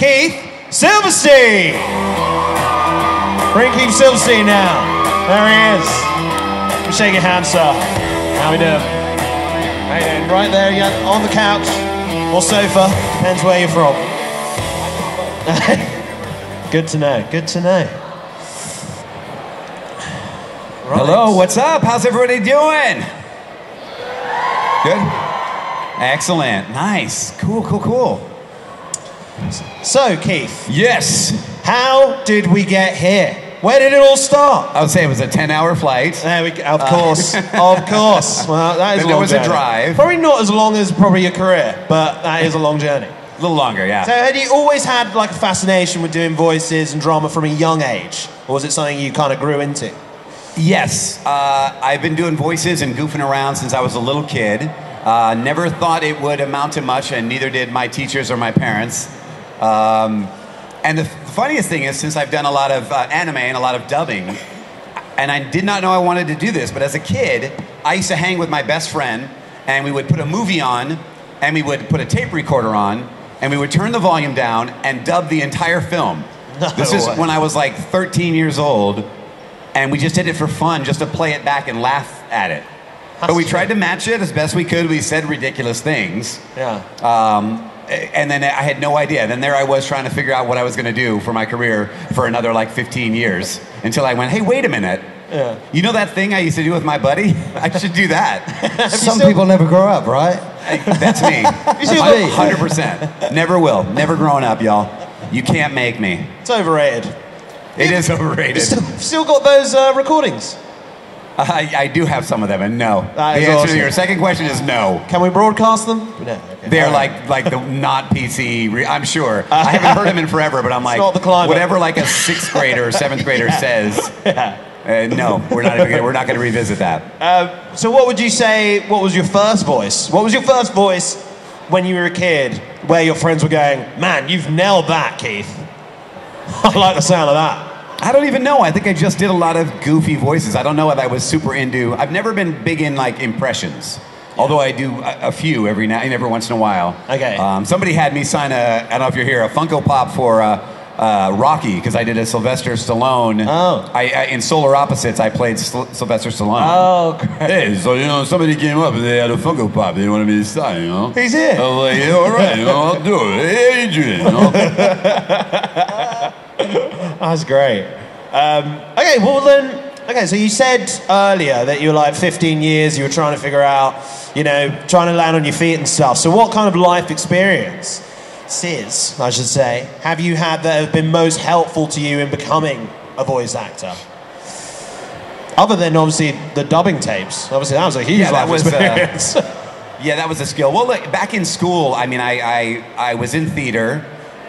Keith Silverstein. Bring Keith Silverstein now. There he is. Shake your hand, sir. How we doing? How you doing? Right there, you on the couch or sofa, depends where you're from. Good to know. Good to know. Right. Hello, what's up? How's everybody doing? Good? Excellent. Nice. Cool, cool, cool. So, Keith. Yes. How did we get here? Where did it all start? I would say it was a 10-hour flight. There we go. Of course. Of course. Well, that is a long journey. There was a drive. Probably not as long as probably your career, but that is a long journey. A little longer, yeah. So had you always had like a fascination with doing voices and drama from a young age? Or was it something you kind of grew into? Yes. I've been doing voices and goofing around since I was a little kid. Never thought it would amount to much, and neither did my teachers or my parents. And the funniest thing is, since I've done a lot of anime and a lot of dubbing, and I did not know I wanted to do this, but as a kid, I used to hang with my best friend, and we would put a movie on, and we would put a tape recorder on, and we would turn the volume down and dub the entire film. This is when I was like 13 years old, and we just did it for fun, just to play it back and laugh at it. But we tried to match it as best we could. We said ridiculous things. Yeah. And then I had no idea. Then there I was trying to figure out what I was going to do for my career for another like 15 years until I went, hey, wait a minute. Yeah. You know that thing I used to do with my buddy? I should do that. Some people never grow up, right? That's me. 100%. Never will. Never growing up, y'all. You can't make me. It's overrated. It is overrated. Still got those recordings? I do have some of them, and no. The answer awesome. to your second question is no. Can we broadcast them? No. Okay. They're like the not PC. I'm sure. I haven't heard them in forever, but I'm like, not the climate. Whatever like a 6th grader or 7th grader says. No, we're not going to revisit that. So what would you say? What was your first voice? What was your first voice when you were a kid, where your friends were going, "Man, you've nailed that, Keith." I like the sound of that. I don't even know. I think I just did a lot of goofy voices. I don't know if I was super into. I've never been big in like impressions, although I do a few every once in a while. Okay. Somebody had me sign I don't know if you're here, a Funko Pop for Rocky, because I did a Sylvester Stallone. Oh. In Solar Opposites, I played Sylvester Stallone. Oh, great. Hey, so somebody came up and they had a Funko Pop. They wanted me to sign, He's here. I was like, yeah, all right, I'll do it. Hey, Adrian, That's great. Okay, well then, so you said earlier that you were like 15 years, you were trying to figure out, trying to land on your feet and stuff. So what kind of life experiences, I should say, have you had that have been most helpful to you in becoming a voice actor? Other than obviously the dubbing tapes. Obviously that was a huge life experience. Yeah, that was a skill. Well, look, back in school, I mean, I was in theater.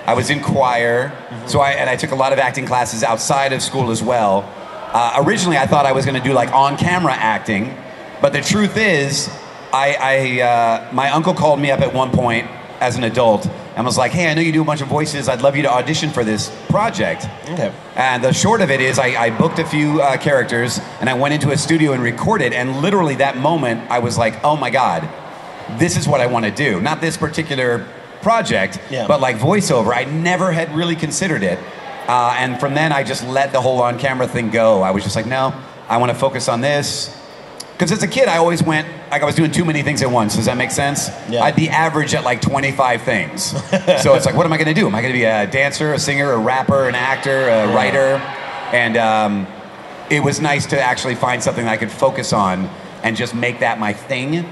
I was in choir, so I took a lot of acting classes outside of school as well. Originally, I thought I was going to do like on-camera acting, but the truth is, my uncle called me up at one point as an adult and was like, "Hey, I know you do a bunch of voices. I'd love you to audition for this project." Okay. And the short of it is, I booked a few characters, and I went into a studio and recorded. And literally that moment, I was like, "Oh my God, this is what I want to do." Not this particular project, but like voiceover. I never had really considered it, and from then I just let the whole on-camera thing go. I was just like, no, I want to focus on this, because as a kid I always went like I was doing too many things at once. Does that make sense? I'd be average at like 25 things. So it's like, what am I going to do? Am I going to be a dancer, a singer, a rapper, an actor, a writer? And it was nice to actually find something that I could focus on and just make that my thing.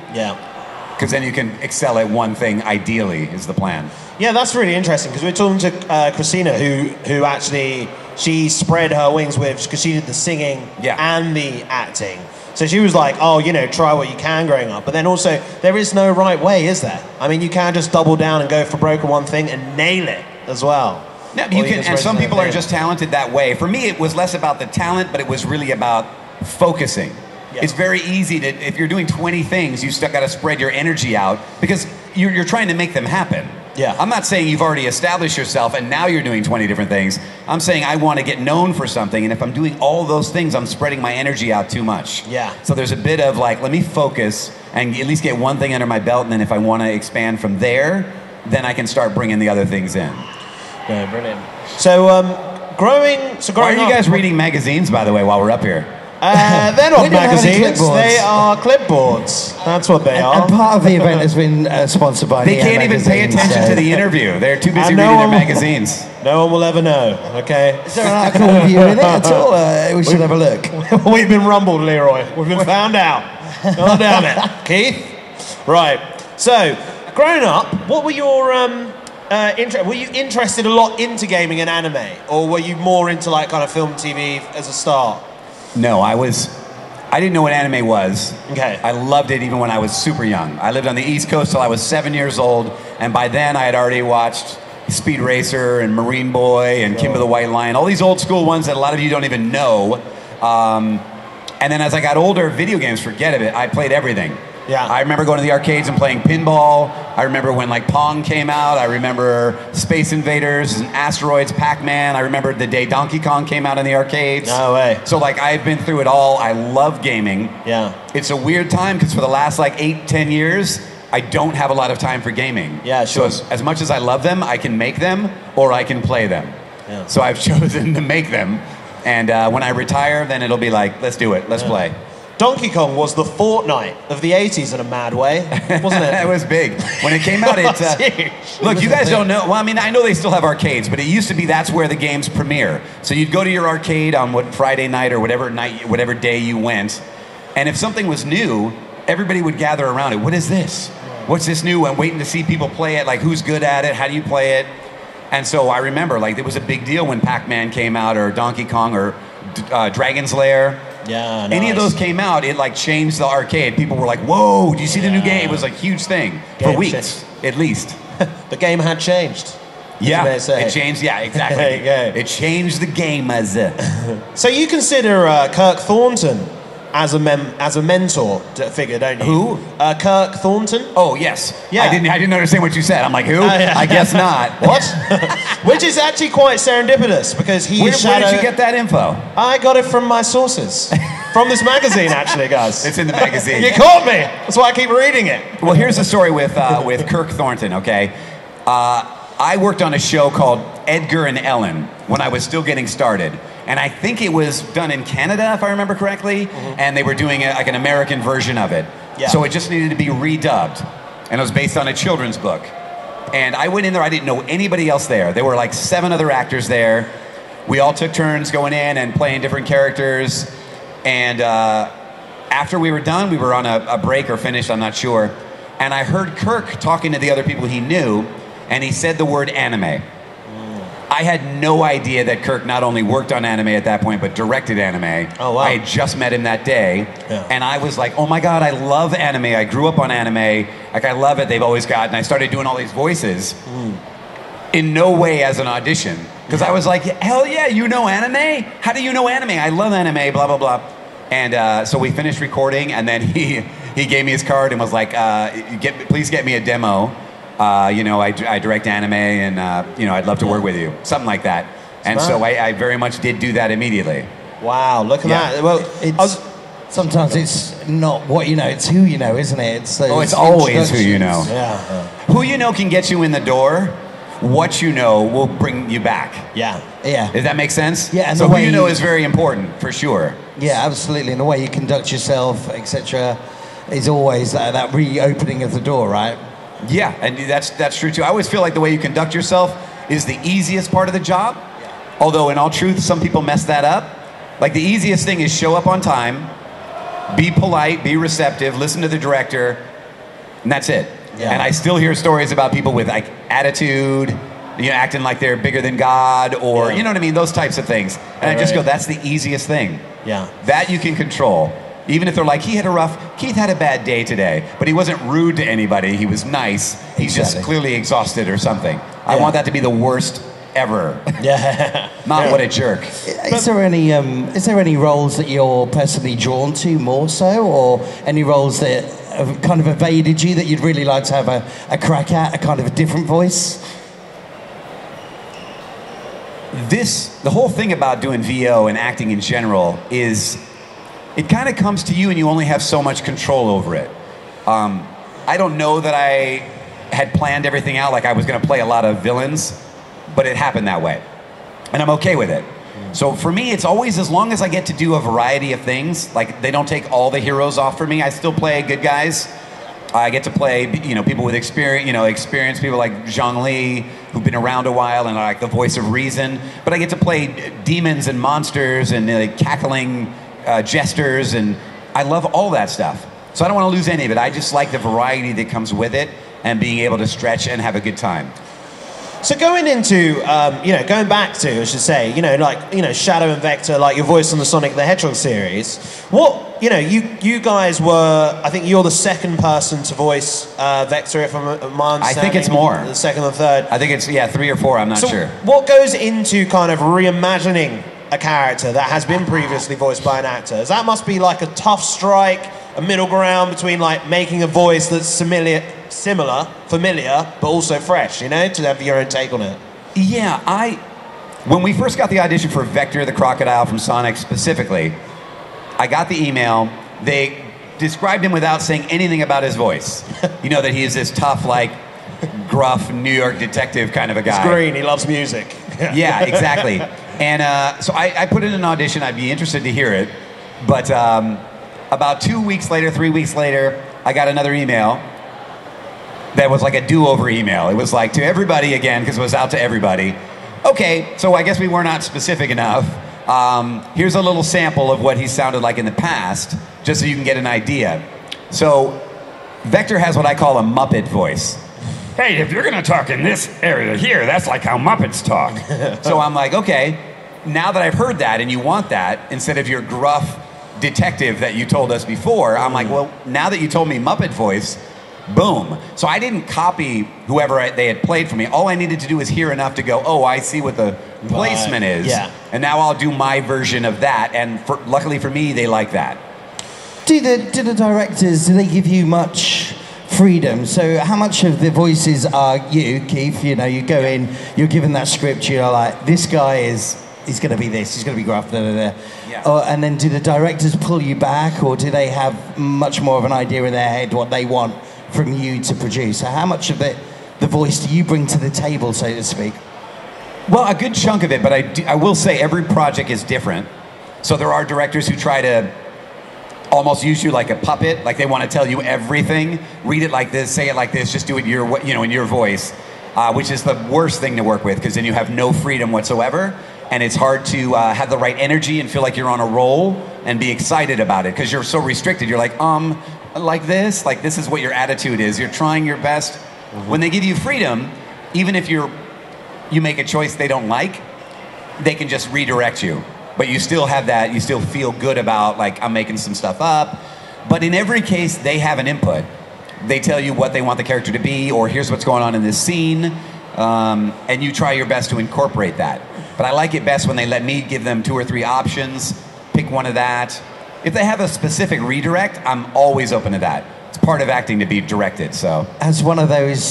Because then you can excel at one thing, ideally, is the plan. Yeah, that's really interesting, because we're talking to Christina, who actually, she spread her wings with, because she did the singing and the acting. So she was like, oh, try what you can growing up. But then also, there is no right way, is there? I mean, you can't just double down and go for broke on one thing and nail it as well. No, you can, and some people are just talented that way. For me, it was less about the talent, but it was really about focusing. It's very easy to, if you're doing 20 things, you still got to spread your energy out, because you're trying to make them happen. I'm not saying you've already established yourself and now you're doing 20 different things. I'm saying I want to get known for something, and if I'm doing all those things, I'm spreading my energy out too much. So there's a bit of like, let me focus and at least get one thing under my belt, and then if I want to expand from there, then I can start bringing the other things in. No, brilliant. So, growing Why are you up, guys reading magazines, by the way, while we're up here? they're not We don't have any magazines. clipboards. They are clipboards. That's what they are. And part of the event has been sponsored by They Neo can't even pay magazine, attention so- to the interview. They're too busy And no reading their one will- magazines. No one will ever know. Okay. Is there an article with you in it at all? We should have a look. We've been rumbled, Leroy. We've been found out. God damn it, Keith. Right. So, growing up, what were your were you interested a lot into gaming and anime, or were you more into like kind of film, TV as a start? No, I didn't know what anime was. Okay. I loved it even when I was super young. I lived on the East Coast till I was 7 years old, and by then I had already watched Speed Racer and Marine Boy and Kimber the White Lion, all these old school ones that a lot of you don't even know. And then as I got older, video games, forget it. I played everything. Yeah. I remember going to the arcades and playing pinball. I remember when like Pong came out. I remember Space Invaders and Asteroids, Pac-Man. I remember the day Donkey Kong came out in the arcades. No way. So like I've been through it all. I love gaming. Yeah. It's a weird time because for the last like 8-10 years, I don't have a lot of time for gaming. Yeah, sure. So as much as I love them, I can make them or I can play them. Yeah. So I've chosen to make them. And when I retire, then it'll be like, let's do it. Let's play. Donkey Kong was the Fortnite of the 80s in a mad way, wasn't it? It was big. When it came out, look, you guys don't know. Well, I mean, I know they still have arcades, but it used to be that's where the games premiere. So you'd go to your arcade on what Friday night or whatever day you went, and if something was new, everybody would gather around it. What is this? What's this new? And waiting to see people play it. Like, who's good at it? How do you play it? And so I remember, like, it was a big deal when Pac-Man came out, or Donkey Kong, or Dragon's Lair. Yeah, nice. Any of those came out, it like changed the arcade. People were like, "Whoa, do you see the new game?" It was like a huge thing for Game weeks, at least. The game had changed. Yeah, As they say. it changed. Yeah, exactly. There you go. It changed the game as So you consider Kirk Thornton as a mentor figure, don't you? Who? Kirk Thornton. Oh yes. Yeah. I didn't understand what you said. I'm like, who? Yeah. I guess not. What? Which is actually quite serendipitous because he Where did you get that info? I got it from my sources. From this magazine, actually, guys. It's in the magazine. You caught me. That's why I keep reading it. Well, here's the story with Kirk Thornton. Okay, I worked on a show called Edgar and Ellen when I was still getting started, and I think it was done in Canada, if I remember correctly, and they were doing like an American version of it. Yeah. So it just needed to be redubbed, and it was based on a children's book. And I went in there. I didn't know anybody else there. There were like 7 other actors there. We all took turns going in and playing different characters. And after we were done, we were on a break or finished, I'm not sure. And I heard Kirk talking to the other people he knew, and he said the word anime. I had no idea that Kirk not only worked on anime at that point, but directed anime. Oh, wow. I had just met him that day. Yeah. And I was like, oh my God, I love anime. I grew up on anime. Like, I love it. They've always got, and I started doing all these voices. In no way as an audition. Because I was like, hell yeah, you know anime? How do you know anime? I love anime, blah, blah, blah. And so we finished recording, and then he gave me his card and was like, please get me a demo. I direct anime, and I'd love to work with you. Something like that. And so I very much did do that immediately. Wow, look at Yeah. that. Well, Sometimes it's not what you know, it's who you know, isn't it? It's those It's always who you know. yeah. Who you know can get you in the door. What you know will bring you back. Yeah. Yeah. Does that make sense? Yeah, and So the who way you know you- is very important, for sure. Yeah, absolutely. And the way you conduct yourself, etc., is always that reopening of the door, right? Yeah, and that's true too. I always feel like the way you conduct yourself is the easiest part of the job. Although in all truth, some people mess that up. Like the easiest thing is show up on time, be polite, be receptive, listen to the director, and that's it. Yeah. And I still hear stories about people with like attitude, acting like they're bigger than God, or Yeah. you know what I mean, those types of things. And I just go, that's the easiest thing. Yeah. That you can control. Even if they're like, Keith had a bad day today, but he wasn't rude to anybody, he was nice, he's just Exactly. clearly exhausted or something. I Yeah. want that to be the worst ever. Yeah. Not what a jerk. Is there any roles that you're personally drawn to more so, or any roles that have kind of evaded you that you'd really like to have a crack at, a kind of a different voice? The whole thing about doing VO and acting in general is it kind of comes to you and you only have so much control over it. I don't know that I had planned everything out, like I was going to play a lot of villains, but it happened that way. And I'm okay with it. So for me, it's always as long as I get to do a variety of things, like they don't take all the heroes off for me. I still play good guys. I get to play, people with experience, people like Zhang Li, who've been around a while and are like the voice of reason. But I get to play demons and monsters and cackling jesters, and I love all that stuff. So I don't want to lose any of it. I just like the variety that comes with it and being able to stretch and have a good time. So going into, going back to, I should say, Shadow and Vector, like your voice on the Sonic the Hedgehog series. You guys were, I think you're the second person to voice Vector, if I'm my understanding. I think it's more. The second or third. I think it's, 3 or 4, I'm not sure. What goes into kind of reimagining a character that has been previously voiced by an actor? That must be like a tough strike, a middle ground between like making a voice that's familiar, but also fresh, to have your own take on it. Yeah, when we first got the audition for Vector the Crocodile from Sonic specifically, I got the email. They described him without saying anything about his voice. That he is this tough, like, gruff New York detective kind of a guy. He's green, he loves music. Yeah, exactly. And so I put in an audition. I'd be interested to hear it. But about 3 weeks later, I got another email that was like a do-over email. It was like to everybody again, because it was out to everybody. Okay, so I guess we were not specific enough. Here's a little sample of what he sounded like in the past, just so you can get an idea. So Vector has what I call a Muppet voice. Hey, if you're gonna talk in this area here, that's like how Muppets talk. So I'm like, okay, now that I've heard that and you want that, instead of your gruff detective that you told us before, I'm like, well, now that you told me Muppet voice, boom. So I didn't copy whoever they had played for me. All I needed to do was hear enough to go, oh, I see what the placement is. Yeah. And now I'll do my version of that. And luckily for me, they like that. Do the directors, do they give you much freedom? So how much of the voices are you, Keith? You go in, you're given that script, you're like, this guy he's going to be this, he's going to be gruff, Yeah. And then do the directors pull you back, or do they have much more of an idea in their head what they want from you to produce? So how much of the voice do you bring to the table, so to speak? Well, a good chunk of it, but I will say every project is different. So there are directors who try to almost use you like a puppet, like they want to tell you everything. Read it like this, say it like this, just do it in your voice, which is the worst thing to work with, because then you have no freedom whatsoever, and it's hard to have the right energy and feel like you're on a roll and be excited about it, because you're so restricted. You're like this is what your attitude is. You're trying your best. Mm-hmm. When they give you freedom, even if you make a choice they don't like, they can just redirect you. But you still have that, you still feel good about, like, I'm making some stuff up. But in every case, they have an input. They tell you what they want the character to be, or here's what's going on in this scene, and you try your best to incorporate that. But I like it best when they let me give them 2 or 3 options, pick one of that. If they have a specific redirect, I'm always open to that. It's part of acting to be directed, so. As one of those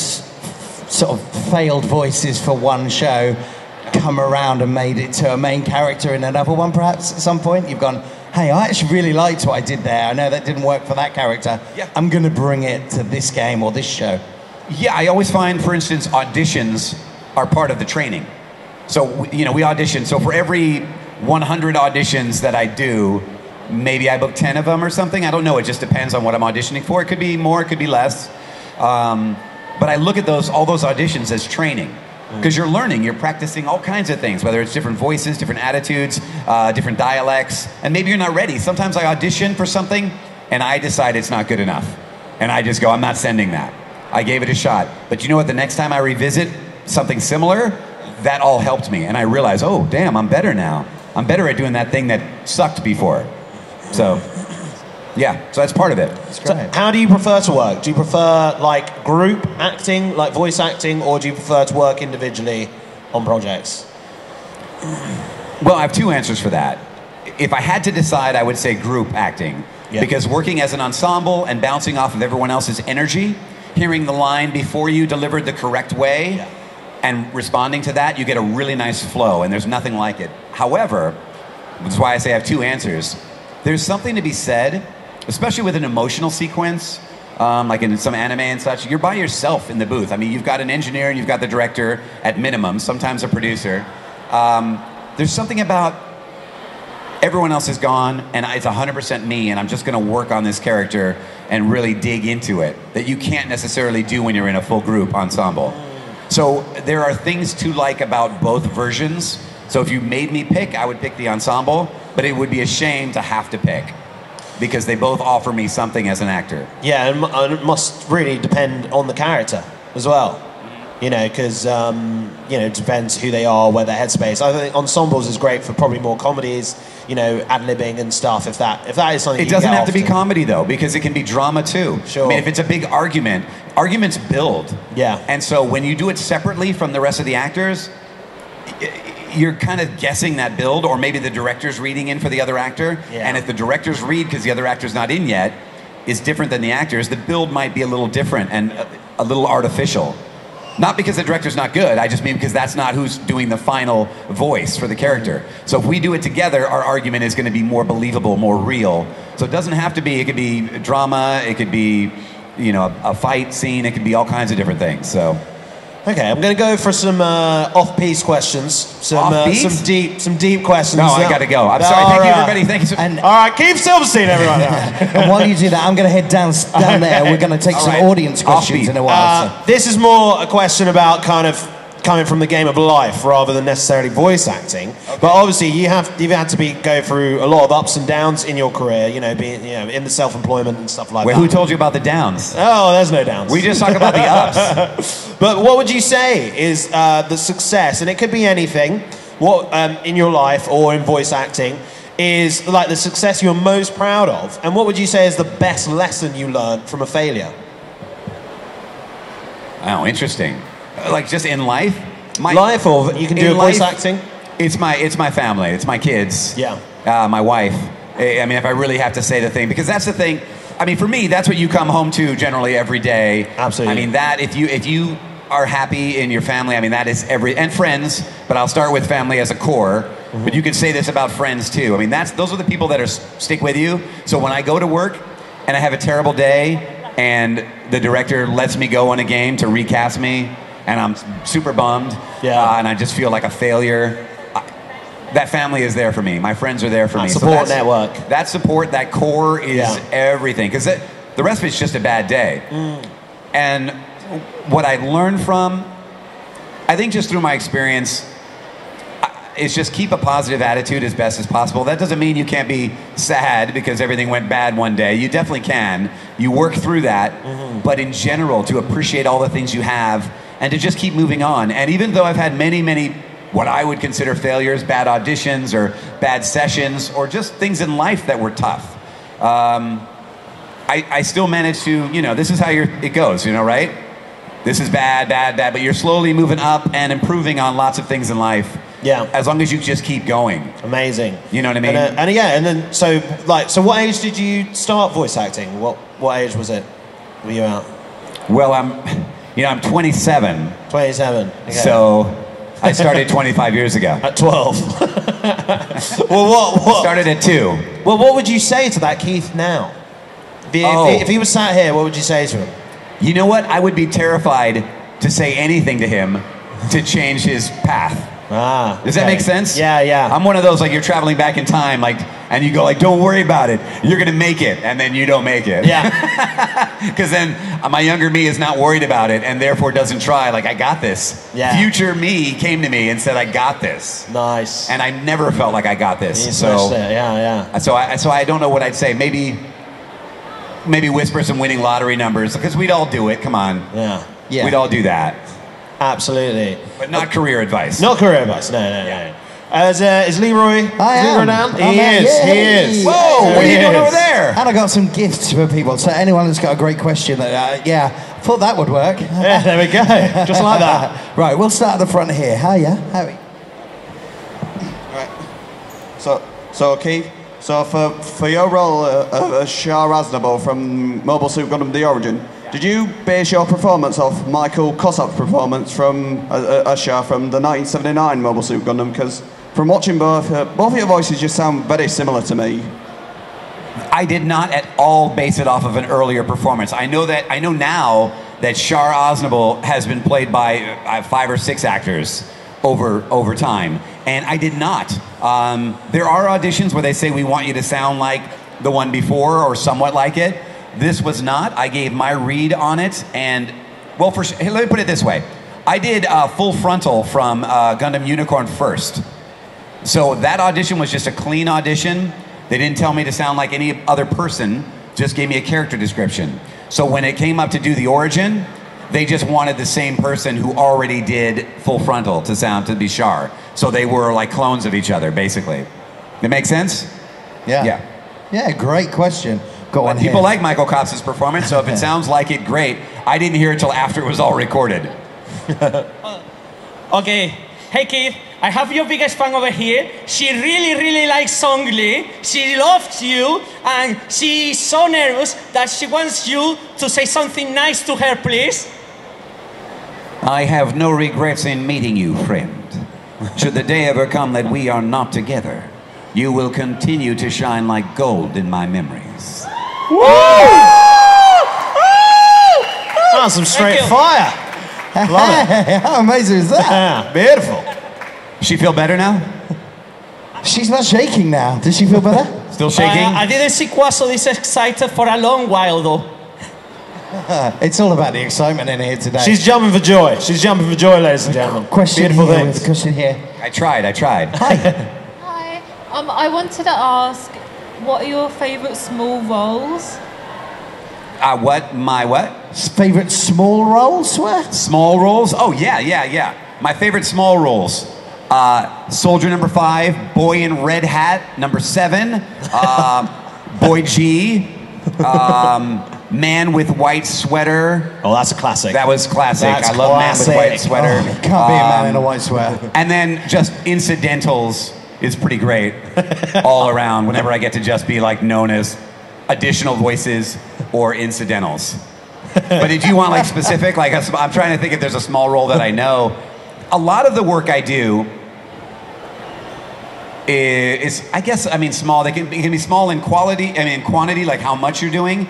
sort of failed voices for one show come around and made it to a main character in another one, perhaps, at some point, you've gone, hey, I actually really liked what I did there. I know that didn't work for that character. Yeah. I'm going to bring it to this game or this show. Yeah, I always find, for instance, auditions are part of the training. So, we audition. So for every 100 auditions that I do, maybe I book 10 of them or something. I don't know. It just depends on what I'm auditioning for. It could be more, it could be less. But I look at all those auditions as training. Because you're learning, you're practicing all kinds of things, whether it's different voices, different attitudes, different dialects, and maybe you're not ready. Sometimes I audition for something, and I decide it's not good enough. And I just go, I'm not sending that. I gave it a shot. But you know what, the next time I revisit something similar, that all helped me. And I realized, oh, damn, I'm better now. I'm better at doing that thing that sucked before. So, yeah, so that's part of it. So how do you prefer to work? Do you prefer like group acting, like voice acting, or do you prefer to work individually on projects? Well, I have 2 answers for that. If I had to decide, I would say group acting. Yeah. Because working as an ensemble and bouncing off of everyone else's energy, hearing the line before you delivered the correct way, yeah, and responding to that, you get a really nice flow, and there's nothing like it. However, that's why I say I have 2 answers. There's something to be said, especially with an emotional sequence, like in some anime and such, you're by yourself in the booth. I mean, you've got an engineer and you've got the director at minimum, sometimes a producer. There's something about everyone else is gone and it's 100% me and I'm just gonna work on this character and really dig into it that you can't necessarily do when you're in a full group ensemble. So there are things to like about both versions. So if you made me pick, I would pick the ensemble, but it would be a shame to have to pick because they both offer me something as an actor. Yeah, and it must really depend on the character as well. You know, because, it depends who they are, where their headspace. I think ensembles is great for probably more comedies, ad-libbing and stuff, if that is something It doesn't have to be comedy, though, because it can be drama, too. Sure. I mean, if it's a big argument, arguments build. Yeah. And so when you do it separately from the rest of the actors, you're kind of guessing that build, or maybe the director's reading in for the other actor. Yeah. And if the director's read, because the other actor's not in yet, is different than the actors, the build might be a little different and a little artificial. Not because the director's not good, I just mean because that's not who's doing the final voice for the character. So if we do it together, our argument is going to be more believable, more real. So it doesn't have to be, it could be drama, it could be, a fight scene, it could be all kinds of different things, so. Okay, I'm going to go for some off-piece questions, some deep questions. No, I got to go. I'm sorry. Thank you, everybody. Thank you so much. All right, Keith Silverstein, everyone. And while you do that, I'm going to head down there. We're going to take some audience questions in a while. This is more a question about kind of coming from the game of life rather than necessarily voice acting. Okay. But obviously, you've had to go through a lot of ups and downs in your career. Being in the self-employment and stuff like that. Who told you about the downs? Oh, there's no downs. We just talk about the ups. But what would you say is the success, and it could be anything, what in your life or in voice acting, is like the success you're most proud of, and what would you say is the best lesson you learned from a failure? Oh, interesting. Like just in life? Life, or you can do voice acting? It's my family, it's my kids. Yeah. My wife. I mean, if I really have to say the thing, because that's the thing. I mean, for me, that's what you come home to generally every day. Absolutely. I mean, that if you are happy in your family, I mean, that is and friends, but I'll start with family as a core. Mm-hmm. But you could say this about friends too. I mean, those are the people that stick with you. So when I go to work and I have a terrible day and the director lets me go on a game to recast me, and I'm super bummed, and I just feel like a failure, that family is there for me. My friends are there for me. Support network. That support, that core is everything. Because the rest of it's just a bad day. And what I learned from, I think just through my experience, is just keep a positive attitude as best as possible. That doesn't mean you can't be sad because everything went bad one day. You definitely can. You work through that. But in general, to appreciate all the things you have and to just keep moving on. And even though I've had many, many what I would consider failures, bad auditions or bad sessions or just things in life that were tough, I still managed to, this is how it goes, right? This is bad, but you're slowly moving up and improving on lots of things in life. Yeah. As long as you just keep going. Amazing. You know what I mean? And then so what age did you start voice acting? What age was it? Were you out? Well, I'm 27. 27. Okay. So I started 25 years ago. At 12. Well, what? Started at 2. Well, what would you say to that Keith now? If he was sat here, what would you say to him? You know what? I would be terrified to say anything to him to change his path. Does that make sense? Yeah. I'm one of those, like, you're traveling back in time, like, and you go, like, don't worry about it. You're going to make it. And then you don't make it. Yeah. Because then my younger me is not worried about it and therefore doesn't try. Like, I got this. Yeah. Future me came to me and said, I got this. Nice. And I never felt like I got this. Yeah. So I don't know what I'd say. Maybe whisper some winning lottery numbers, because we'd all do it. Come on. Yeah. We'd all do that. Absolutely. But not career advice. Not career advice. No. Is Leroy? I am. Down? He is. Whoa! What are you doing over there? And I got some gifts for people. So anyone that's got a great question, thought that would work. Yeah, there we go. Just like that. Right, we'll start at the front here. Hiya. Harry. Right. So Keith. So for your role of Shah Aznavour from Mobile Suit Gundam: The Origin, did you base your performance off Michael Kossoff's performance from Shah from the 1979 Mobile Suit Gundam? Because from watching both of your voices just sound very similar to me. I did not at all base it off of an earlier performance. I know now that Shar Aznable has been played by 5 or 6 actors over time, and I did not. There are auditions where they say we want you to sound like the one before or somewhat like it. This was not. I gave my read on it, and well, hey, let me put it this way. I did Full Frontal from Gundam Unicorn first. So that audition was just a clean audition. They didn't tell me to sound like any other person, just gave me a character description. So when it came up to do the origin, they just wanted the same person who already did Full Frontal to be Shar. So they were like clones of each other, basically. That make sense? Yeah. Yeah. Yeah, great question. Go on. People like Michael Cops' performance, so if it sounds like it, great. I didn't hear it till after it was all recorded. Okay. Hey, Keith. I have your biggest fan over here. She really, really likes Song Lee. She loves you, and she's so nervous that she wants you to say something nice to her, please. I have no regrets in meeting you, friend. Should the day ever come that we are not together, you will continue to shine like gold in my memories. Woo! That's some straight fire. Love it. How amazing is that? Yeah, beautiful. She feel better now? She's not shaking now. Does she feel better? Still shaking? I didn't see Quaso this excited for a long while, though. It's all about the excitement in here today. She's jumping for joy. She's jumping for joy, ladies and gentlemen. Question Beautiful here. things. Question here. I tried. Hi. Hi. I wanted to ask, what are your favourite small roles? What? My what? Favorite small roles? What? Small roles? Oh, yeah. My favorite small roles. Soldier number 5, Boy in Red Hat number 7, Boy G, Man with White Sweater. Oh, that's a classic. That was classic. That's I love classic. Man with White Sweater. Oh, can't be a man in a white sweater. And then just incidentals is pretty great all around whenever I get to just be like known as additional voices or incidentals. But did you want like specific? Like I'm trying to think if there's a small role that I know. A lot of the work I do is I guess, small. It can be small in quality, in quantity, like how much you're doing.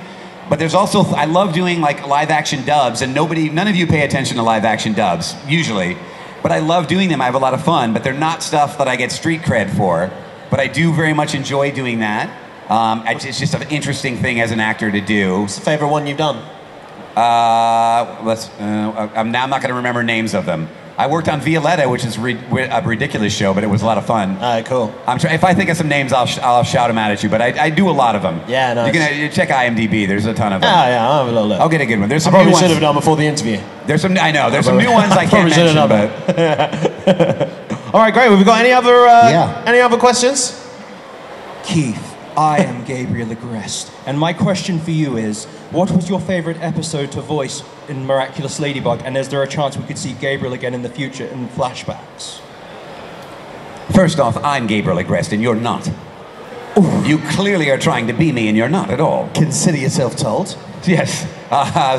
But there's also, I love doing like live action dubs, and none of you pay attention to live action dubs, usually. But I love doing them, I have a lot of fun, but they're not stuff that I get street cred for. But I do very much enjoy doing that. It's just an interesting thing as an actor to do. What's the favorite one you've done? I'm not going to remember names of them. I worked on Violetta, which is a ridiculous show, but it was a lot of fun. All right, cool. If I think of some names, I'll shout them out at you. But I do a lot of them. Yeah, nice. You check IMDb. There's a ton of them. Yeah, I'll have a little look. I'll get a good one. There's I some new probably ones. should have done before the interview. There's some. I know. There's some new ones I can't mention. But All right, great. Have we got any other questions? Keith, I am Gabriel Agreste, and my question for you is, what was your favorite episode to voice in Miraculous Ladybug, and is there a chance we could see Gabriel again in the future in flashbacks? First off, I'm Gabriel Agreste, and you're not. Ooh. You clearly are trying to be me, and you're not at all. Consider yourself told. Yes.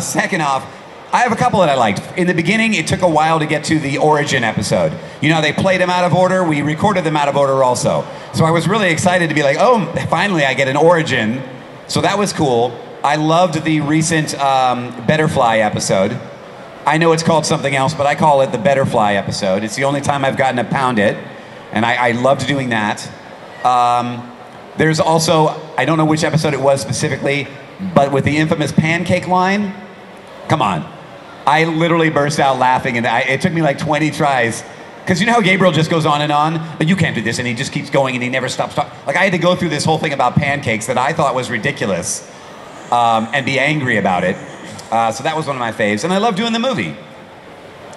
Second off, I have a couple that I liked. In the beginning, it took a while to get to the origin episode. You know, they played them out of order. We recorded them out of order also. So I was really excited to be like, oh, finally I get an origin. So that was cool. I loved the recent Betterfly episode. I know it's called something else, but I call it the Betterfly episode. It's the only time I've gotten to pound it, and I loved doing that. There's also, I don't know which episode it was specifically, but with the infamous pancake line, come on. I literally burst out laughing, and it took me like 20 tries. Because you know how Gabriel just goes on, but you can't do this, and he just keeps going, and he never stops talking. Like, I had to go through this whole thing about pancakes that I thought was ridiculous, and be angry about it. So that was one of my faves, and I love doing the movie.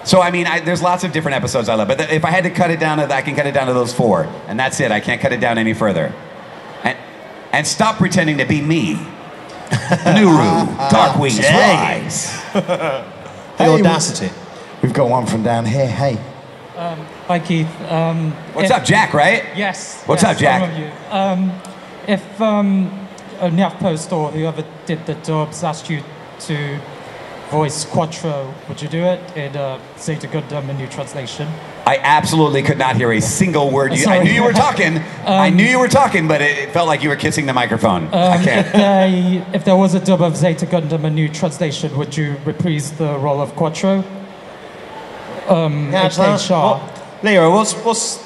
So, I mean, there's lots of different episodes I love, but if I had to cut it down to, I can cut it down to those 4, and that's it. I can't cut it down any further. And stop pretending to be me. Nuru, Darkwing's Rise. The audacity. We've got one from down here. Hey. Hi, Keith. What's up, Jack, right? Yes. What's up, Jack? If Nyaf Post or whoever did the dubs asked you to voice Quattro, would you do it in Zeta Gundam in new translation? I absolutely could not hear a single word. I Sorry. knew you were talking. I knew you were talking, but it felt like you were kissing the microphone. I can't. If there was a dub of Zeta Gundam, a new translation, would you reprise the role of Quattro? H.H. Shaw. Leo, what's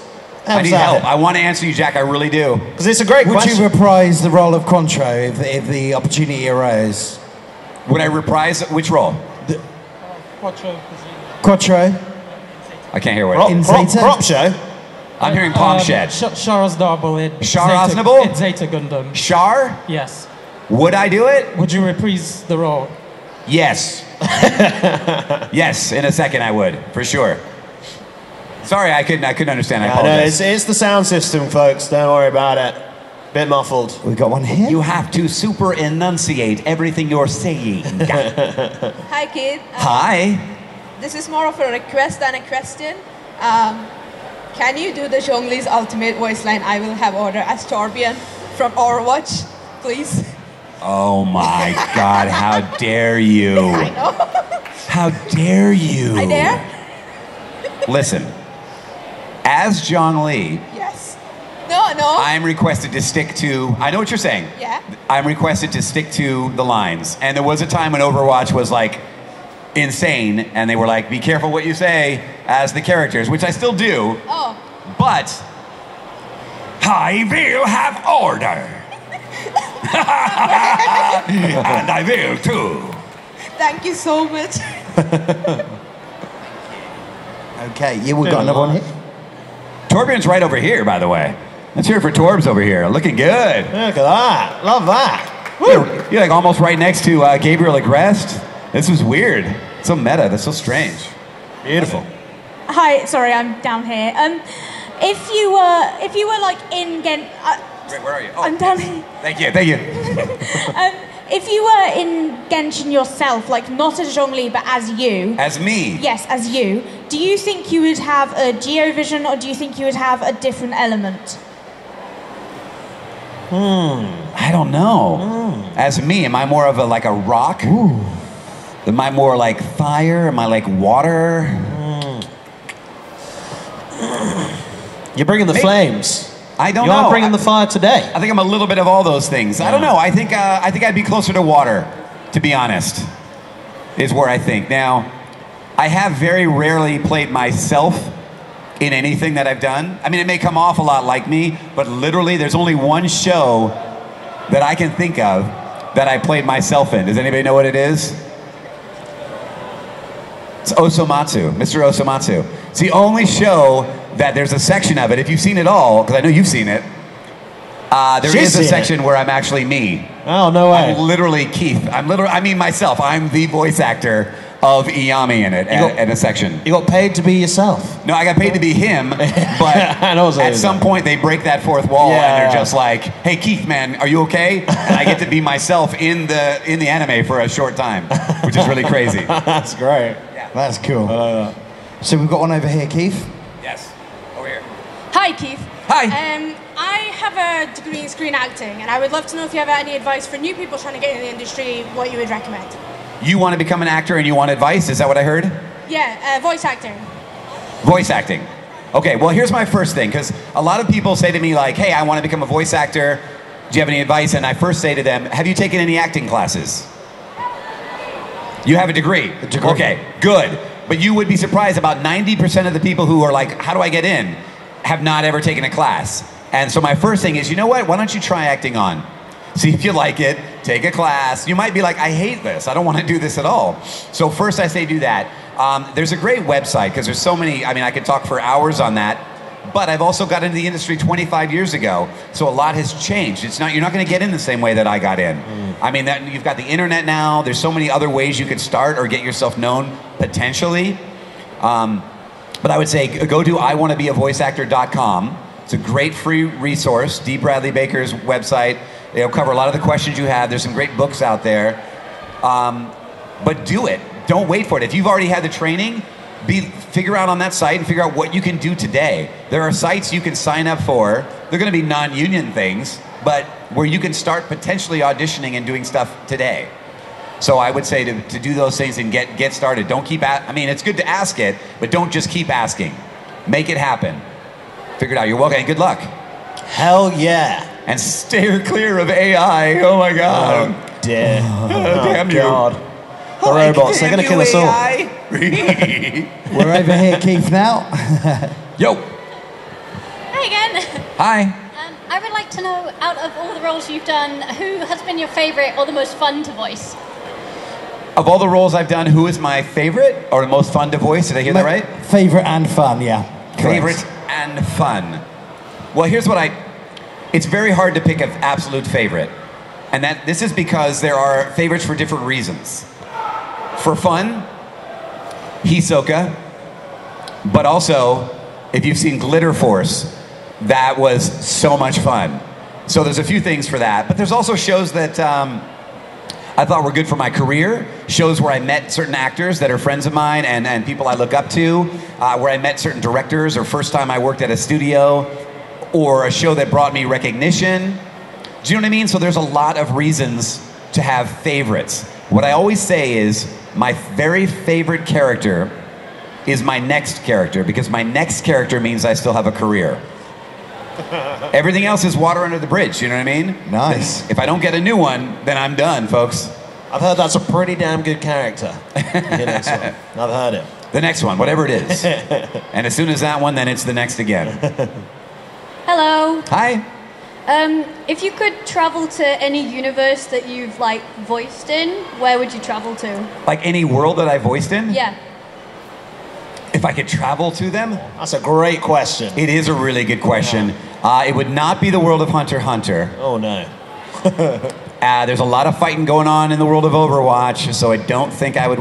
I need help. I want to answer you, Jack. I really do. Because it's a great question. Would you reprise the role of Quattro if the opportunity arose? Would I reprise which role? Quattro. I can't hear what. In Zeta? Prop show? I'm hearing Palm Shed. Shar Aznable in Shar Zeta, Aznable? in Zeta Gundam. Shar? Yes. Would I do it? Would you reprise the role? Yes. Yes, in a second I would, for sure. Sorry, I couldn't understand. I No, apologize. it's the sound system, folks. Don't worry about it. Bit muffled. We got one here. You have to super enunciate everything you're saying. Hi, Keith. Hi. This is more of a request than a question. Can you do the Zhongli's ultimate voice line, I will have order, as Torbjorn from Overwatch, please? Oh my God, how dare you? I know. How dare you? I dare? Listen, as John Lee, Yes. No. I'm requested to stick to, I know what you're saying. Yeah. I'm requested to stick to the lines. And there was a time when Overwatch was like insane, and they were like, be careful what you say as the characters, which I still do. Oh. But I will have order. And I will too. Thank you so much. Okay, yeah, we've got another one here. Torbjorn's right over here, by the way. Let's hear it for Torbs over here. Looking good. Look at that. Love that. You're like almost right next to Gabriel Agrest. This is weird. So meta. That's so strange. Beautiful. Hi, sorry, I'm down here. If you were like in Gen, Wait, where are you? Oh, I'm down here. Thank you. If you were in Genshin yourself, like not as Zhongli but as you. As me? Yes, as you. Do you think you would have a Geovision, or do you think you would have a different element? I don't know. As me, am I more of a rock? Ooh. Am I more like fire? Am I like water? You're bringing the flames. I don't you know. are bringing the fire today. I think I'm a little bit of all those things. I don't know. I think I'd be closer to water, to be honest, is where I think. Now, I have very rarely played myself in anything that I've done. I mean, it may come off a lot like me, but literally there's only one show that I can think of that I played myself in. Does anybody know what it is? It's Osomatsu, Mr. Osomatsu. It's the only show that there's a section of it, if you've seen it all, because I know you've seen it, there is a section where I'm actually me. Oh, no way. I'm literally Keith. I mean myself. I'm the voice actor of Iyami in it, in a section. You got paid to be yourself? No, I got paid to be him, but at some point they break that fourth wall and they're just like, hey Keith, man, are you okay? And I get to be myself in the anime for a short time, which is really crazy. That's great. Yeah. That's cool. So we've got one over here, Keith. Yes, over here. Hi, Keith. Hi. I have a degree in screen acting, and I would love to know if you have any advice for new people trying to get in the industry, what you would recommend. You want to become an actor and you want advice? Is that what I heard? Yeah, voice acting. Voice acting. Okay, well here's my first thing, because a lot of people say to me like, hey, I want to become a voice actor. Do you have any advice? And I first say to them, have you taken any acting classes? You have a degree? A degree. Okay, good. But you would be surprised, about 90% of the people who are like, how do I get in? Have not ever taken a class. And so my first thing is, you know what? Why don't you try acting on? See if you like it, take a class. You might be like, I hate this. I don't want to do this at all. So first I say do that. There's a great website, because there's so many, I mean, I could talk for hours on that. But I've also got into the industry 25 years ago, so a lot has changed. You're not going to get in the same way that I got in. I mean, you've got the internet now. There's so many other ways you could start or get yourself known, potentially. But I would say go to iwannabeavoiceactor.com. It's a great free resource. D. Bradley Baker's website. It'll cover a lot of the questions you have. There's some great books out there. But do it. Don't wait for it. If you've already had the training, figure out on that site and figure out what you can do today. There are sites you can sign up for. They're going to be non-union things, but where you can start potentially auditioning and doing stuff today. So I would say to do those things and get started. Don't keep I mean, it's good to ask it, but don't just keep asking. Make it happen. Figure it out. You're welcome. And good luck. Hell yeah. And steer clear of AI. Oh my God. Oh, dear. Damn you. God. The robots, they're going to kill us all. We're over here, Keith, now. Yo. Hi again. Hi. I would like to know, out of all the roles you've done, who has been your favorite or the most fun to voice? Of all the roles I've done, who is my favorite or the most fun to voice? Did I hear that right? Favorite and fun, yeah. Favorite and fun. Well, here's what it's very hard to pick an absolute favorite. And this is because there are favorites for different reasons. For fun, Hisoka. But also, if you've seen Glitter Force, that was so much fun. So there's a few things for that. But there's also shows that I thought were good for my career. Shows where I met certain actors that are friends of mine and people I look up to. Where I met certain directors, or first time I worked at a studio. Or a show that brought me recognition. Do you know what I mean? So there's a lot of reasons to have favorites. What I always say is, my very favorite character is my next character, because my next character means I still have a career. Everything else is water under the bridge, you know what I mean? Nice. If I don't get a new one, then I'm done, folks. I've heard that's a pretty damn good character. The next one. I've heard it. The next one, whatever it is. And as soon as that one, then it's the next again. Hello. Hi. If you could travel to any universe that you've like voiced in, where would you travel to? Like any world that I voiced in? Yeah. If I could travel to them? That's a great question. It is a really good question. It would not be the world of Hunter x Hunter. Oh no. There's a lot of fighting going on in the world of Overwatch, so I don't think I would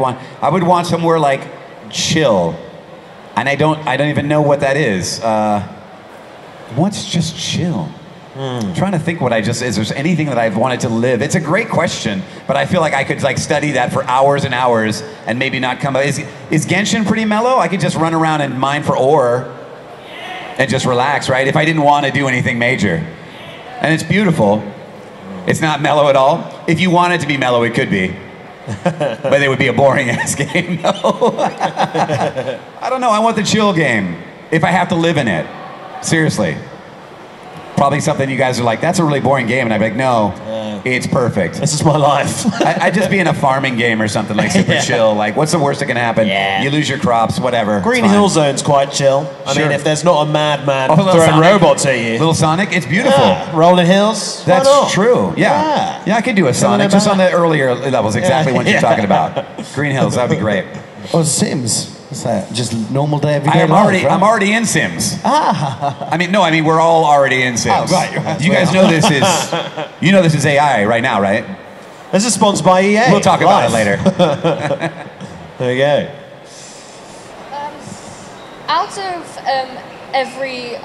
want somewhere like chill. And I don't even know what that is. What's just chill? I'm trying to think is there anything that I've wanted to live? It's a great question, but I feel like I could like study that for hours and hours and maybe not come. Is Genshin pretty mellow? I could just run around and mine for ore and just relax, right? If I didn't want to do anything major. And it's beautiful. It's not mellow at all. If you want it to be mellow, it could be. But it would be a boring ass game. No. I don't know. I want the chill game if I have to live in it. Seriously. Probably something you guys are like, that's a really boring game. And I'd be like, no, it's perfect. This is my life. I'd just be in a farming game or something, like super chill. Like, what's the worst that can happen? Yeah. You lose your crops, whatever. Green Hill Zone's quite chill. I mean, if there's not a madman throwing Sonic. Robots at you. Little Sonic, it's beautiful. Yeah. Rolling Hills. That's true. Yeah. I could do a Sonic, just on the earlier levels, exactly what you're talking about. Green Hills, that'd be great. Or Sims. What's that? Just normal day every day. I'm already in Sims. I mean, we're all already in Sims. Oh, right. You guys know this is AI right now, right? This is sponsored by EA. We'll talk about it later. There you go. Out of every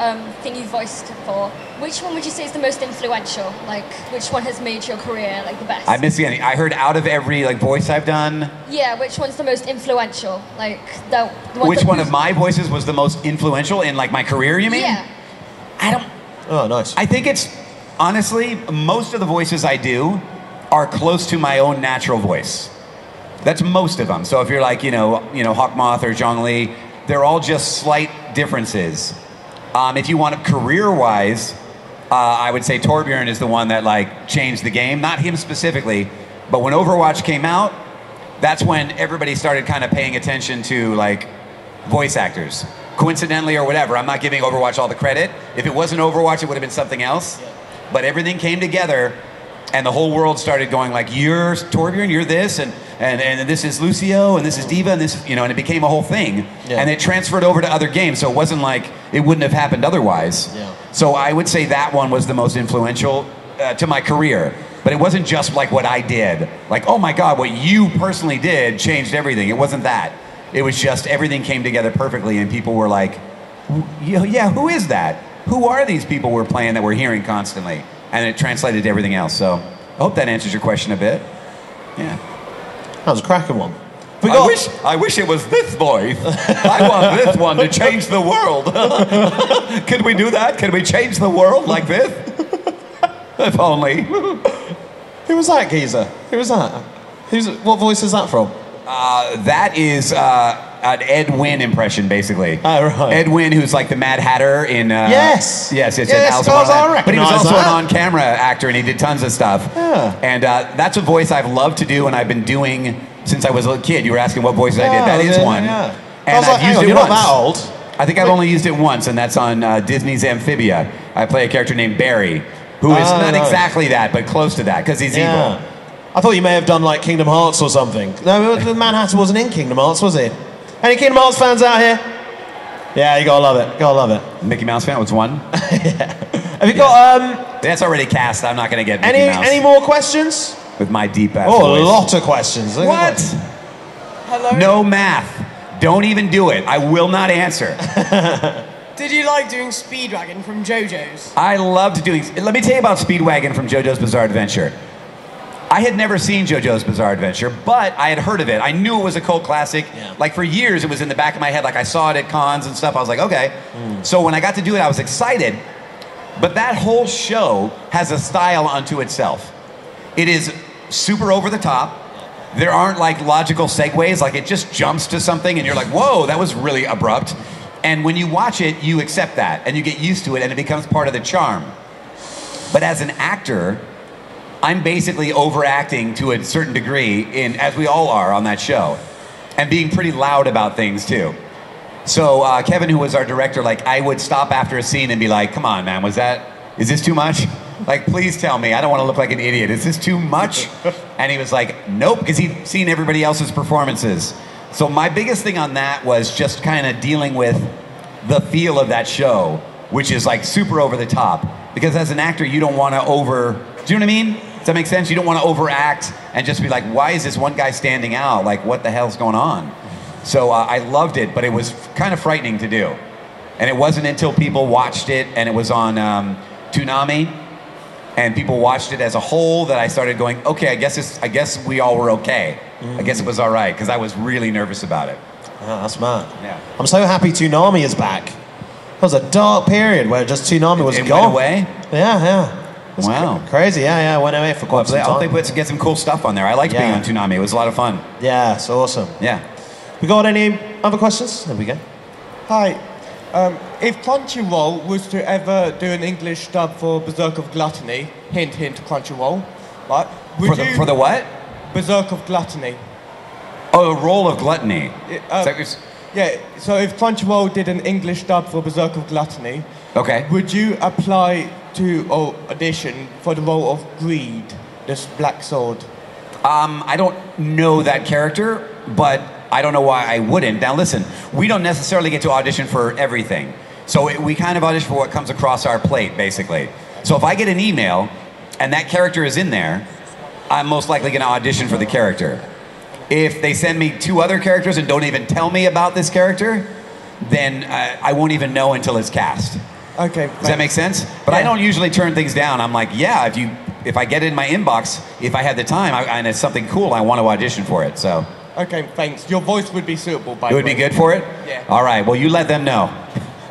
thing you've voiced for, which one would you say is the most influential? Like, which one has made your career like the best? I missed the ending. I heard out of every like voice I've done. Yeah, which one's the most influential? Like the Which one of my voices was the most influential in like my career? You mean? Yeah. Oh, nice. I think it's honestly most of the voices I do are close to my own natural voice. That's most of them. So if you're like Hawkmoth or Zhongli, they're all just slight differences. If you want career-wise, I would say Torbjorn is the one that like changed the game. Not him specifically, but when Overwatch came out, that's when everybody started kind of paying attention to like voice actors. Coincidentally or whatever, I'm not giving Overwatch all the credit. If it wasn't Overwatch, it would have been something else. Yeah. But everything came together, and the whole world started going like, you're Torbjorn, you're this, and this is Lucio, and this is Diva, and this, and it became a whole thing. Yeah. And it transferred over to other games, so it wasn't like it wouldn't have happened otherwise. Yeah. So I would say that one was the most influential to my career. But it wasn't just like what I did. Like, oh my God, what you personally did changed everything. It wasn't that. It was just everything came together perfectly, and people were like, yeah, who is that? Who are these people we're playing that we're hearing constantly? And it translated to everything else. So I hope that answers your question a bit. Yeah. That was a cracking one. I wish it was this voice. I want this one to change the world. Can we do that? Can we change the world like this? If only. Who was that geezer? Who was that? What voice is that from? That is an Ed Wynn impression, basically. Oh, right. Ed Wynn, who's like the Mad Hatter in... Yes, Yes, I recognize but he was also that. an on-camera actor, and he did tons of stuff. Yeah. And that's a voice I've loved to do, and I've been doing since I was a kid. You were asking what voices I did. That is one. Yeah. And I've used it you're once. not that old. I think I've only used it once, and that's on Disney's Amphibia. I play a character named Barry, who is not exactly that, but close to that, because he's evil. I thought you may have done like Kingdom Hearts or something. No, the Mad Hatter wasn't in Kingdom Hearts, was he? Any Kingdom Hearts fans out here? Yeah, you gotta love it. Gotta love it. Mickey Mouse fan was one. Have you got That's already cast. I'm not gonna get Mickey Mouse. any more questions? With my deep ass voice. voice. A lot of questions. What? Hello? No math. Don't even do it. I will not answer. Did you like doing Speedwagon from JoJo's? I loved doing... Let me tell you about Speedwagon from JoJo's Bizarre Adventure. I had never seen JoJo's Bizarre Adventure, but I had heard of it. I knew it was a cult classic. Yeah. Like, for years, it was in the back of my head. Like, I saw it at cons and stuff. I was like, okay. So when I got to do it, I was excited. But that whole show has a style unto itself. It is super over the top. There aren't, like, logical segues. Like, it just jumps to something, and you're like, whoa, that was really abrupt. And when you watch it, you accept that, and you get used to it, and it becomes part of the charm. But as an actor... I'm basically overacting to a certain degree, as we all are on that show, and being pretty loud about things too. So Kevin, who was our director, like I would stop after a scene and be like, "Come on, man, is this too much? Like, please tell me. I don't want to look like an idiot. Is this too much?" And he was like, "Nope," because he'd seen everybody else's performances. So my biggest thing on that was just kind of dealing with the feel of that show, which is like super over the top. Because as an actor, you don't want to Do you know what I mean? Does that make sense? You don't want to overact and just be like, why is this one guy standing out? Like, what the hell's going on? So I loved it, but it was kind of frightening to do. And it wasn't until people watched it, and it was on Toonami, and people watched it as a whole, that I started going, okay, I guess we all were okay. I guess it was all right, because I was really nervous about it. Oh, that's mad. Yeah. I'm so happy Toonami is back. It was a dark period where just Toonami was It gone. went away? Yeah. It's Wow. crazy, yeah, went away for quite some time. I hope they get some cool stuff on there. I liked being on Toonami. It was a lot of fun. Yeah, it's awesome. Yeah. We got any other questions? There we go. Hi. If Crunchyroll was to ever do an English dub for Berserk of Gluttony, hint, hint, Crunchyroll, right? For the what? Berserk of Gluttony. Oh, the role of gluttony. Yeah, so if Crunchyroll did an English dub for Berserk of Gluttony, okay, would you apply to audition for the role of Greed, this black sword? I don't know that character, but I don't know why I wouldn't. Now listen, we don't necessarily get to audition for everything. So we kind of audition for what comes across our plate, basically. So if I get an email and that character is in there, I'm most likely going to audition for the character. If they send me 2 other characters and don't even tell me about this character, then I won't even know until it's cast. Okay. Does that make sense? But I don't usually turn things down. I'm like, yeah, if I get it in my inbox, if I had the time and it's something cool, I want to audition for it. So. Okay, thanks. Your voice would be suitable, by the way. It would be good for it? Yeah. All right, well, you let them know.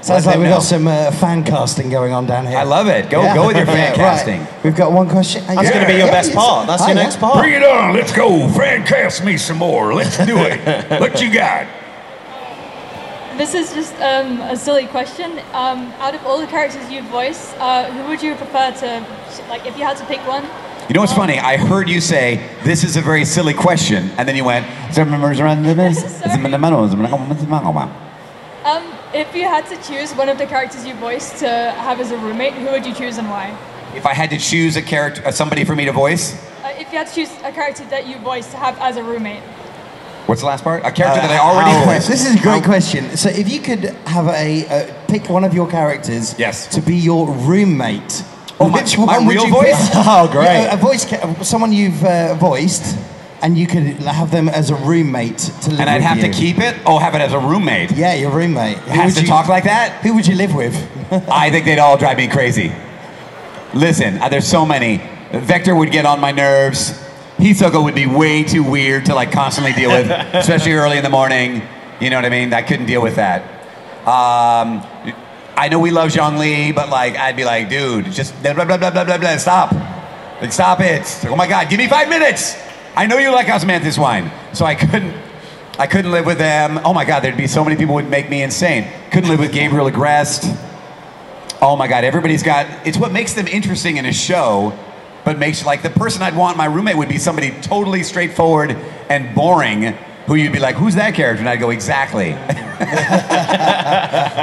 Sounds like we've got some fan casting going on down here. I love it. Go with your fan casting. Right. We've got one question. That's going to be your best part. That's your next part. Bring it on. Let's go. Fan cast me some more. Let's do it. What you got? This is just a silly question. Out of all the characters you've voiced, who would you prefer to, like, if you had to pick one? You know what's funny? I heard you say, this is a very silly question, and then you went, if you had to choose one of the characters you voiced to have as a roommate, who would you choose and why? If I had to choose a character, somebody for me to voice? If you had to choose a character that you voiced to have as a roommate. What's the last part? A character that I already voiced. This is a great question. So if you could have pick one of your characters to be your roommate. Which one my would real you voice? pick? Oh, great. Someone you've voiced, and you could have them as a roommate to live And I'd with have you. to keep it? Oh, have it as a roommate? Yeah, your roommate. Has to talk like that? Who would you live with? I think they'd all drive me crazy. Listen, there's so many. Vector would get on my nerves. Hisoka would be way too weird to like constantly deal with, especially early in the morning. You know what I mean? I couldn't deal with that. I know we love Zhongli, but like I'd be like, dude, just blah blah blah blah blah blah. Stop! Like, stop it! Oh my God, give me 5 minutes! I know you like osmanthus wine, so I couldn't live with them. Oh my God, there'd be so many people who would make me insane. Couldn't live with Gabriel Agreste. Oh my God, everybody's got, it's what makes them interesting in a show, but makes, like, the person I'd want my roommate would be somebody totally straightforward and boring, who you'd be like, who's that character? And I'd go, exactly.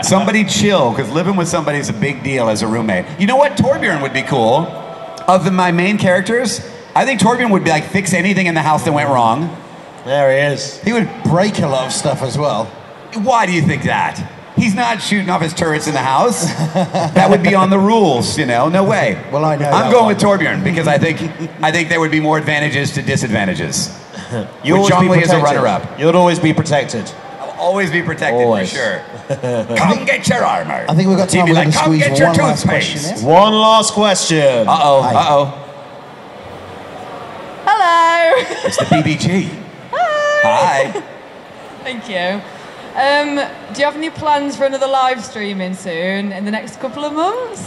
Somebody chill, because living with somebody is a big deal as a roommate. You know what? Torbjorn would be cool. Of my main characters, I think Torbjorn would be like, fix anything in the house that went wrong. There he is. He would break a lot of stuff as well. Why do you think that? He's not shooting off his turrets in the house. That would be on the rules, you know? No way. Well, I know. I'm going with Torbjorn because I think there would be more advantages to disadvantages. You always be as a runner-up. You'll always be protected. I'll always be protected Always. for sure. Come get your armor. I think we've got time. We're going to come squeeze get your one last toothpaste. question. One last question. Uh-oh, uh-oh. Hello. It's the BBG. Hi. Thank you. Do you have any plans for another live streaming soon in the next couple of months?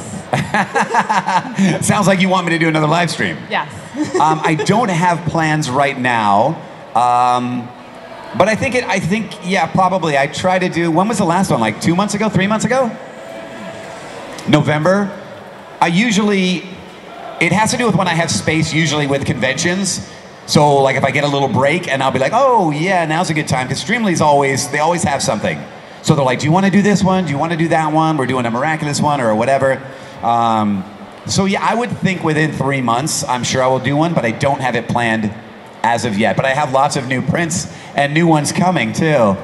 Sounds like you want me to do another live stream. Yes. I don't have plans right now, but I think yeah, probably. I try to do. When was the last one? Like 2 months ago, 3 months ago? November. It has to do with when I have space. Usually with conventions. So like if I get a little break and I'll be like, oh yeah, now's a good time. Because Streamly's always have something. So they're like, do you want to do this one? Do you want to do that one? We're doing a miraculous one or whatever. So yeah, I would think within 3 months, I'm sure I will do one, but I don't have it planned as of yet. But I have lots of new prints and new ones coming too.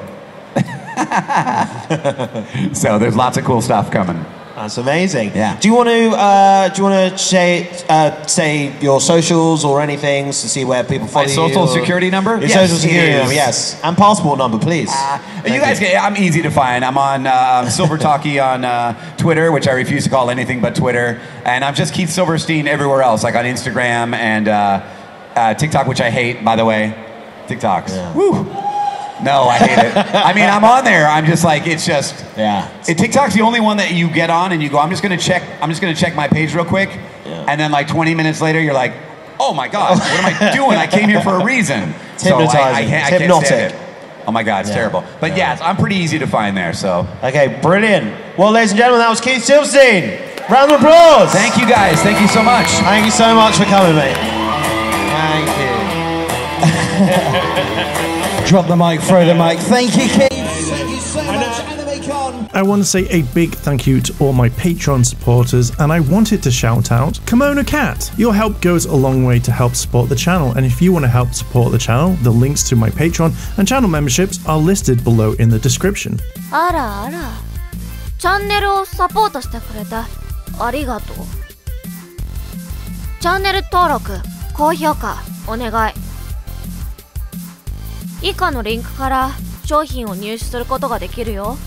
So there's lots of cool stuff coming. That's amazing. Yeah. Do you want to say your socials or anything to see where people follow you? My social security number? Your Yes, social security number, yes. And passport number, please. You guys, I'm easy to find. I'm on Silver Talkie on Twitter, which I refuse to call anything but Twitter. And I'm just Keith Silverstein everywhere else, like on Instagram and TikTok, which I hate, by the way. TikToks. Yeah. Woo. No, I hate it. I mean, I'm on there. I'm just like, it's just. Yeah. TikTok's the only one that you get on and you go, I'm just gonna check my page real quick, and then like 20 minutes later, you're like, oh my God, what am I doing? I came here for a reason. It's hypnotizing. I It's can't hypnotic. stand it. Oh my God, it's terrible. But yeah, I'm pretty easy to find there. So. Okay, brilliant. Well, ladies and gentlemen, that was Keith Silverstein. Round of applause. Thank you guys. Thank you so much. Thank you so much for coming, mate. Thank you. Drop the mic, throw the mic. Thank you, Keith. Thank you so much, AnimeCon. I want to say a big thank you to all my Patreon supporters, and I wanted to shout out Kimono Cat. Your help goes a long way to help support the channel, and if you want to help support the channel, the links to my Patreon and channel memberships are listed below in the description. あらあら、チャンネルをサポートしてくれてありがとう。チャンネル登録、高評価お願い。以下のリンクから商品を入手することができるよ。